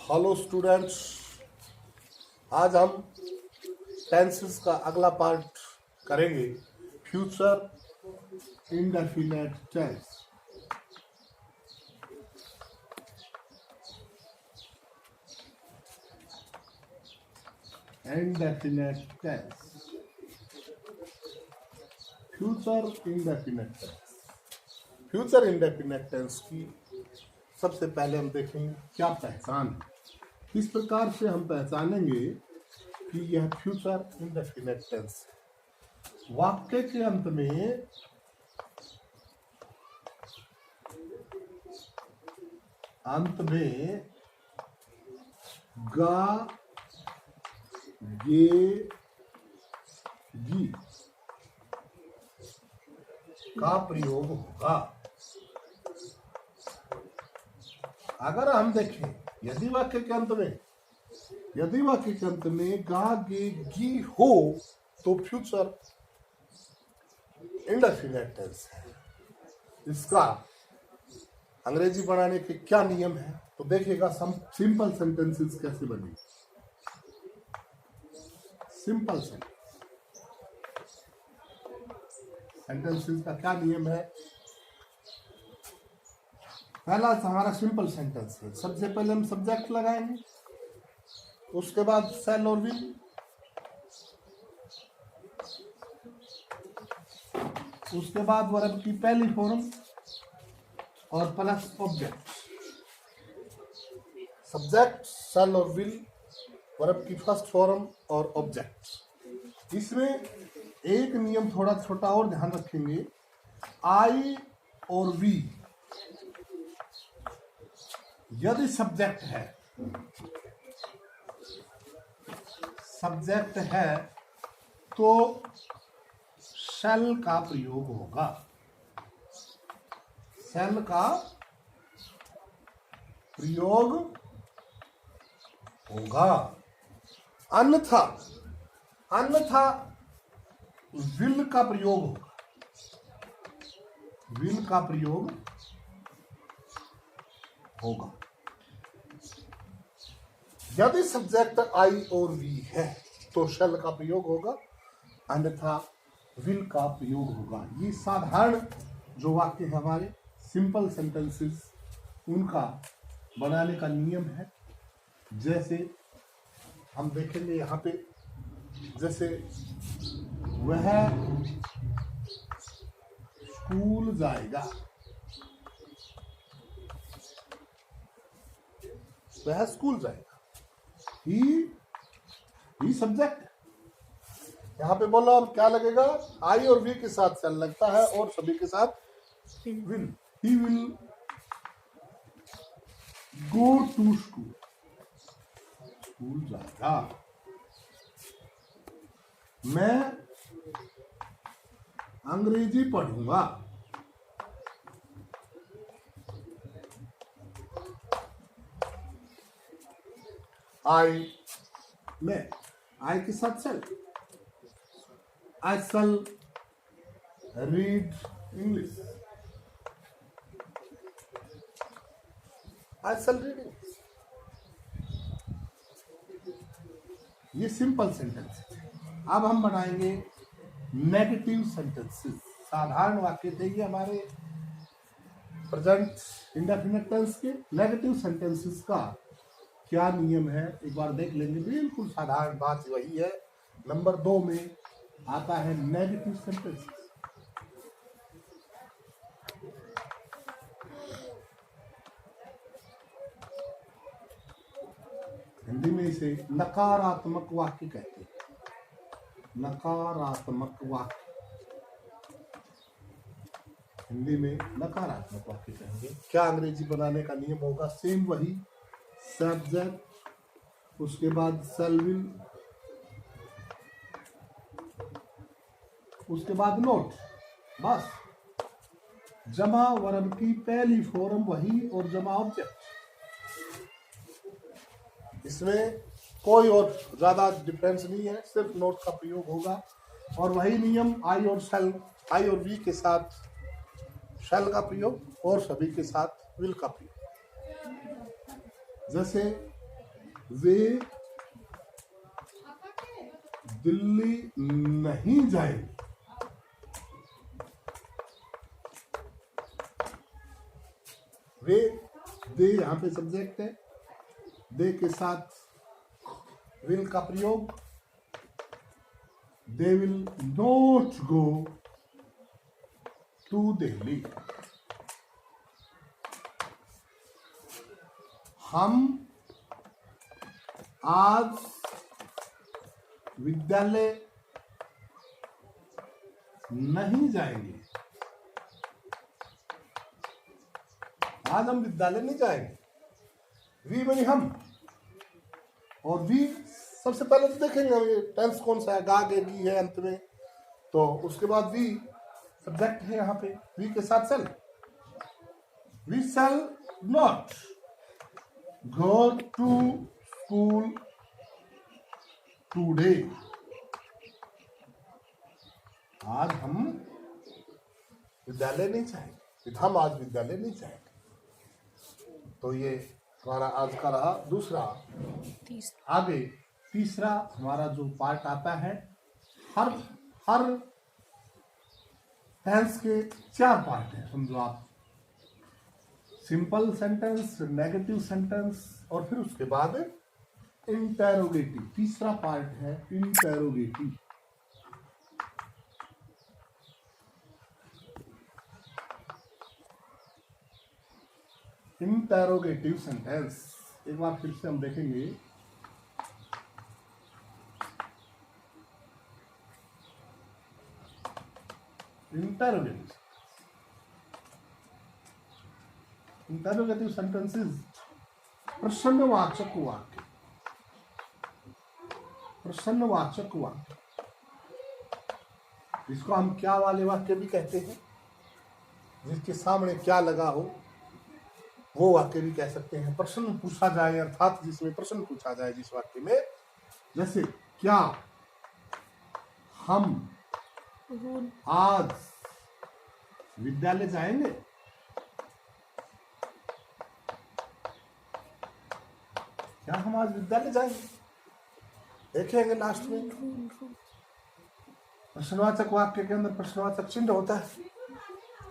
Hello students, आज हम tenses का अगला पार्ट करेंगे। Future indefinite tense. Indefinite tense, future indefinite tense. Future indefinite tense की सबसे पहले हम देखेंगे क्या पहचान है। किस प्रकार से हम पहचानेंगे कि यह फ्यूचर इंडेफिनिट टेंस है। वाक्य के अंत में गा, गे, गी का प्रयोग होगा। अगर हम देखें यदि वाक्य के अंत में गा, गे, गी हो तो फ्यूचर इंडेफिनिट टेंस है। इसका अंग्रेजी बनाने के क्या नियम है तो देखिएगा। सिंपल सेंटेंसेस कैसे बने। सिंपल सेंटेंसेस का क्या नियम है। पहला हमारा सिंपल सेंटेंस है। सबसे पहले हम सब्जेक्ट लगाएंगे, उसके बाद शैल और विल, उसके बाद वर्ब की पहली फॉर्म और प्लस ऑब्जेक्ट। सब्जेक्ट, शैल और विल, वर्ब की फर्स्ट फॉर्म और ऑब्जेक्ट। इसमें एक नियम थोड़ा छोटा और ध्यान रखेंगे। आई और वी यदि सब्जेक्ट है तो शैल का प्रयोग होगा। शैल का प्रयोग होगा। अन्यथा विल का प्रयोग होगा। विल का प्रयोग होगा। यदि सब्जेक्ट आई और वी है तो शैल का प्रयोग होगा, अन्यथा विल का प्रयोग होगा। ये साधारण जो वाक्य है हमारे सिंपल सेंटेंसेस, उनका बनाने का नियम है। जैसे हम देखेंगे यहाँ पे, जैसे वह स्कूल जाएगा। वह स्कूल जाएगा। ही सब्जेक्ट। यहाँ पे बोलो अब क्या लगेगा। आई और वी के साथ शैल लगता है और सभी के साथ will. He will go to school. School जाएगा। मैं अंग्रेजी पढ़ूंगा। मैं आई के साथ shall. I shall read English. I shall read English. ये सिंपल सेंटेंस है। अब हम बनाएंगे नेगेटिव सेंटेंसेस। साधारण वाक्य थे ये हमारे प्रेजेंट इंडेफिनिट टेंस के। नेगेटिव सेंटेंसेस का क्या नियम है एक बार देख लेंगे। बिल्कुल साधारण बात वही है। नंबर 2 में आता है नेगेटिव सेंटेंसेस। हिंदी में इसे नकारात्मक वाक्य कहते हैं। नकारात्मक वाक्य हिंदी में नकारात्मक वाक्य कहेंगे। क्या अंग्रेजी बनाने का नियम होगा। सेम वही। सब्जेक्ट, उसके बाद शैल विल, उसके बाद नोट। बस जमा वर्ब की पहली फॉर्म वही और जमा ऑब्जेक्ट। इसमें कोई और ज्यादा डिफरेंस नहीं है, सिर्फ नोट का प्रयोग होगा। और वही नियम आई और वी के साथ शैल का प्रयोग और सभी के साथ विल का प्रयोग। जैसे वे दिल्ली नहीं जाएंगे। वे, दे यहां पे सब्जेक्ट है, दे के साथ विल का प्रयोग, they will not go to Delhi. हम आज विद्यालय नहीं जाएंगे। आज हम विद्यालय नहीं जाएंगे। वी बनी हम, और वी सबसे पहले तो देखेंगे हम ये टेंस कौन सा है, गा गे गी है अंत में, तो उसके बाद वी सब्जेक्ट है यहाँ पे, वी के साथ shall. We shall not go to school today. आज हम विद्यालय नहीं जाएंगे, हम आज विद्यालय नहीं जाएंगे। तो ये हमारा आज का रहा दूसरा। आगे तीसरा हमारा जो पार्ट आता है, हर टेंस के 4 पार्ट हैं, समझो आप। सिंपल सेंटेंस, नेगेटिव सेंटेंस, और फिर उसके बाद इंटेरोगेटिव। तीसरा पार्ट है इंटेरोगेटिव। इंटेरोगेटिव सेंटेंस एक बार फिर से हम देखेंगे। इंटेरोगेटिव सेंटेंसेस प्रश्नवाचक वाक्य। प्रश्नवाचक वाक्य, इसको हम क्या वाले वाक्य भी कहते हैं, जिसके सामने क्या लगा हो वो वाक्य भी कह सकते हैं। प्रश्न पूछा जाए, अर्थात जिसमें प्रश्न पूछा जाए जिस वाक्य में, जैसे क्या हम आज विद्यालय जाएंगे। क्या हम आज विद्यालय जाएंगे, देखेंगे लास्ट में। प्रश्नवाचक वाक्य के अंदर प्रश्नवाचक चिन्ह होता है।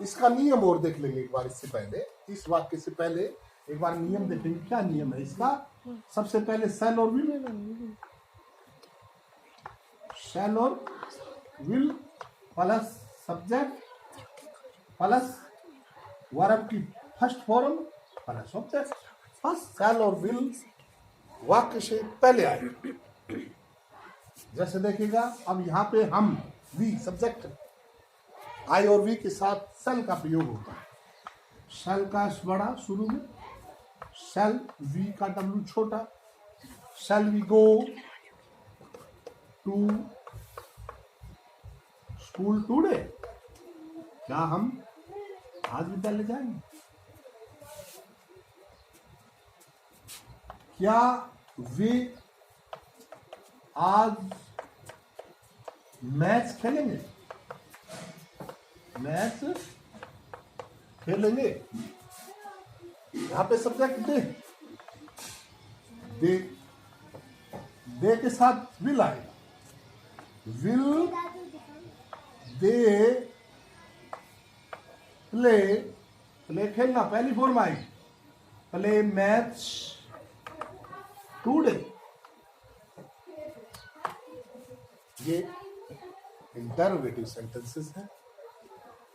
इसका नियम और देख लेंगे एक बार, इससे पहले, इस वाक्य से पहले एक बार नियम देखेंगे। क्या नियम है इसका? सबसे पहले शैल और विल, शैल और will plus subject plus verb की first form plus object. First shall और विल वाक्य से पहले आए। जैसे देखिएगा, अब यहाँ पे हम, वी सब्जेक्ट, आई और वी के साथ शैल का प्रयोग होता है। शैल का एस बड़ा शुरू में, शैल वी का डब्ल्यू छोटा। Shall we go to school today. क्या हम आज विद्यालय जाएंगे? क्या वे आज मैच खेलेंगे? मैच खेलेंगे। यहां पे सब्जेक्ट दे, दे, दे के साथ विल आएगा। विल दे प्ले, प्ले खेलना पहली फॉर्म आएगी। Play match today. ये इंटरोगेटिव सेंटेंसेस हैं,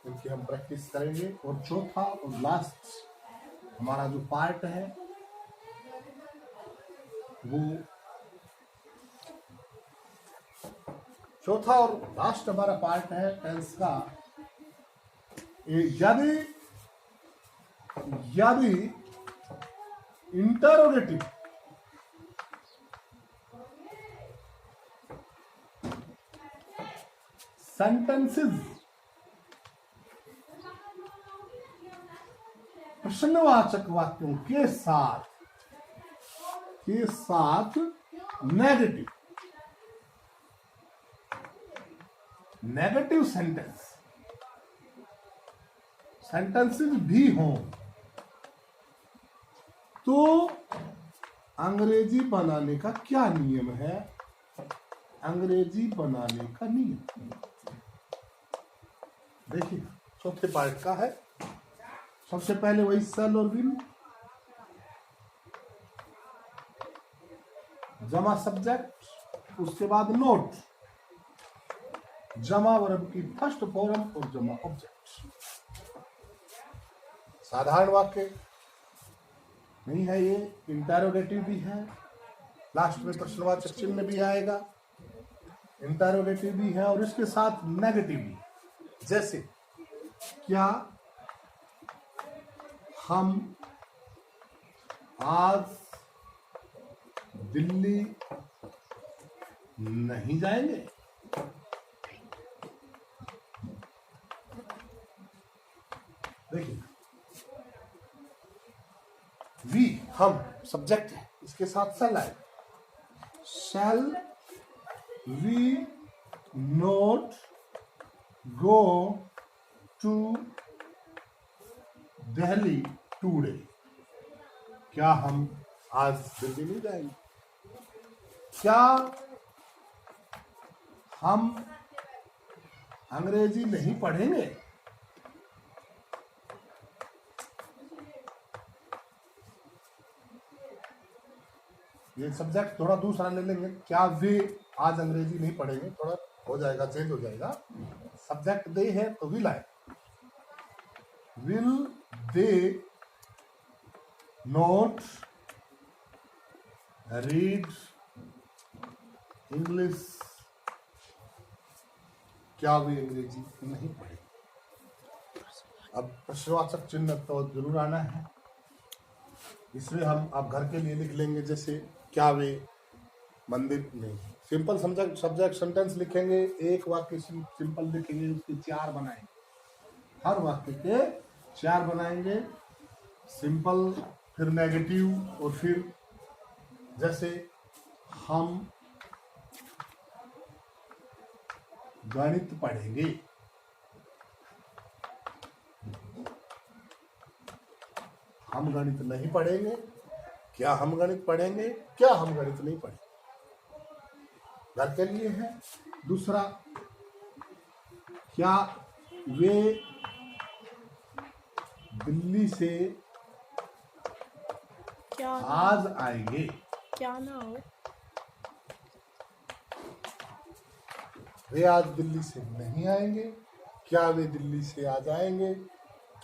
इनकी हम प्रैक्टिस करेंगे। और चौथा और लास्ट हमारा जो पार्ट है वो, चौथा और लास्ट हमारा पार्ट है टेंस का। यदि इंटरोगेटिव सेंटेंसेस प्रश्नवाचक वाक्यों के साथ नेगेटिव सेंटेंसेस भी हों, तो अंग्रेजी बनाने का क्या नियम है? अंग्रेजी बनाने का नियम देखिए चौथे पार्ट का है। सबसे पहले वही शैल और विल, जमा सब्जेक्ट, उसके बाद नोट, जमा वर्ब की फर्स्ट फॉर्म और जमा ऑब्जेक्ट। साधारण वाक्य नहीं है ये, इंटरोगेटिव भी है, लास्ट में प्रश्नवाचक चिन्ह भी आएगा, इंटरोगेटिव भी है और इसके साथ नेगेटिव भी। जैसे क्या हम आज दिल्ली नहीं जाएंगे? देखिए वी हम सब्जेक्ट है, इसके साथ शैल आए, shall we not go to Delhi today? क्या हम आज दिल्ली नहीं जाएंगे? क्या हम अंग्रेजी नहीं पढ़ेंगे? ये सब्जेक्ट थोड़ा दूसरा ले लेंगे, क्या वे आज अंग्रेजी नहीं पढ़ेंगे, थोड़ा हो जाएगा, चेंज हो जाएगा। सब्जेक्ट दे है तो विल आए, will they note read English? क्या वे अंग्रेजी नहीं पढ़ेंगे? अब प्रश्नवाचक चिन्ह तो जरूर आना है, इसमें हम आप घर के लिए लिख लेंगे, जैसे क्या वे मंदिर नहीं। सिंपल सब्जेक्ट सेंटेंस लिखेंगे, एक वाक्य सिंपल लिखेंगे, उसके 4 बनाएंगे, हर वाक्य के 4 बनाएंगे, सिंपल फिर नेगेटिव और फिर जैसे हम गणित पढ़ेंगे, हम गणित नहीं पढ़ेंगे, क्या हम गणित पढ़ेंगे, क्या हम गणित नहीं पढ़ेंगे, घर के लिए है। दूसरा, क्या वे दिल्ली से क्या आज आएंगे? क्या ना हो, वे आज दिल्ली से नहीं आएंगे, क्या वे दिल्ली से आज आएंगे,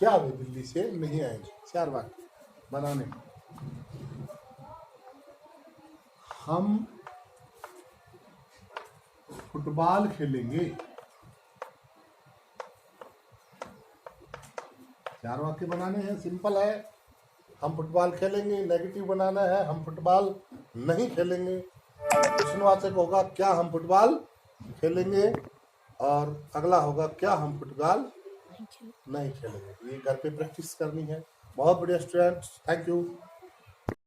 क्या वे दिल्ली से नहीं आएंगे। 4 वाक्य बनाने। हम फुटबॉल खेलेंगे, 4 वाक्य बनाने हैं, सिंपल है। हम फुटबॉल खेलेंगे, नेगेटिव बनाना है, हम फुटबॉल नहीं खेलेंगे। प्रश्नवाचक होगा क्या हम फुटबॉल खेलेंगे, और अगला होगा क्या हम फुटबॉल नहीं खेलेंगे। ये घर पे प्रैक्टिस करनी है। बहुत बढ़िया स्टूडेंट्स, थैंक यू।